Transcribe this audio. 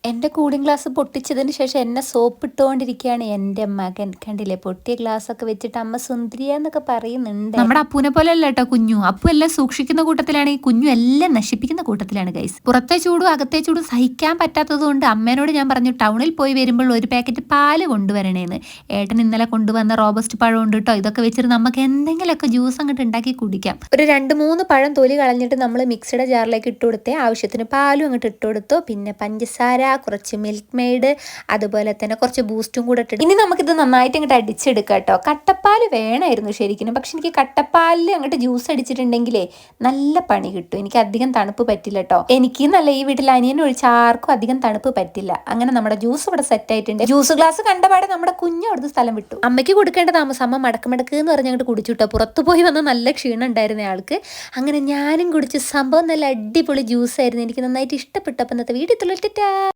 എൻ്റെ cooling glass പൊട്ടിച്ചതിന് ശേഷം എന്നെ സോപ്പിട്ടുകൊണ്ടിരിക്കുകയാണ് എൻ്റെ മകൻ. കണ്ടില്ലേ, പൊട്ടിയ ഗ്ലാസ് ഒക്കെ വെച്ചിട്ട് അമ്മ സുന്ദരിയാന്നൊക്കെ പറയുന്നുണ്ട്. നമ്മുടെ അപ്പൂനെ പോലെ അല്ല കേട്ടോ കുഞ്ഞു. അപ്പു എല്ലാം സൂക്ഷിക്കുന്ന കൂട്ടത്തിലാണ്, ഈ കുഞ്ഞു എല്ലാം നശിപ്പിക്കുന്ന കൂട്ടത്തിലാണ് ഗൈസ്. പുറത്തെ ചൂടും അകത്തെ ചൂടും സഹിക്കാൻ പറ്റാത്തത് കൊണ്ട് അമ്മേനോട് ഞാൻ പറഞ്ഞു ടൗണിൽ പോയി വരുമ്പോൾ ഒരു പാക്കറ്റ് പാല് കൊണ്ടുവരണേന്ന്. ഏട്ടൻ ഇന്നലെ കൊണ്ടുവന്ന റോബസ്റ്റ് പഴം ഉണ്ട് കേട്ടോ. ഇതൊക്കെ വെച്ചിട്ട് നമുക്ക് എന്തെങ്കിലുമൊക്കെ ജ്യൂസ് അങ്ങോട്ട് ഉണ്ടാക്കി കുടിക്കാം. ഒരു 2-3 പഴം തൊലി കളഞ്ഞിട്ട് നമ്മൾ മിക്സിയുടെ ജാറിലേക്ക് ഇട്ട് കൊടുത്തേ, ആവശ്യത്തിന് പാലും അങ്ങോട്ട് ഇട്ട് കൊടുത്തു. പിന്നെ പഞ്ചസാര, കുറച്ച് മിൽക്ക് മെയ്ഡ്, അതുപോലെ തന്നെ കുറച്ച് ബൂസ്റ്റും കൂടെ ഇട്ടിട്ട് ഇനി നമുക്കിത് നന്നായിട്ട് അങ്ങോട്ട് അടിച്ചെടുക്കാം കേട്ടോ. കട്ടപ്പാല് വേണമായിരുന്നു ശരിക്കും, പക്ഷെ എനിക്ക് കട്ടപ്പാലിൽ അങ്ങോട്ട് ജ്യൂസ് അടിച്ചിട്ടുണ്ടെങ്കിലേ നല്ല പണി കിട്ടും. എനിക്ക് അധികം തണുപ്പ് പറ്റില്ല കേട്ടോ. എനിക്ക് നല്ല ഈ വീട്ടിൽ അനിയൻ ഒഴിച്ച് ആർക്കും അധികം തണുപ്പ് പറ്റില്ല. അങ്ങനെ നമ്മുടെ ജ്യൂസ് ഇവിടെ സെറ്റ് ആയിട്ടുണ്ട്. ജ്യൂസ് ഗ്ലാസ് കണ്ടപാടെ നമ്മുടെ കുഞ്ഞു അവിടുത്തെ സ്ഥലം വിട്ടു. അമ്മയ്ക്ക് കൊടുക്കേണ്ട താമസം അമ്മ മടക്ക് എന്ന് പറഞ്ഞ് അങ്ങോട്ട് കുടിച്ചു കേട്ടോ. പുറത്തു പോയി വന്ന് നല്ല ക്ഷീണം ഉണ്ടായിരുന്ന ആൾക്ക്. അങ്ങനെ ഞാനും കുടിച്ച് സംഭവം നല്ല അടിപൊളി ജ്യൂസ് ആയിരുന്നു. എനിക്ക് നന്നായിട്ട് ഇഷ്ടപ്പെട്ടു. അപ്പം ഇന്നത്തെ വീഡിയോ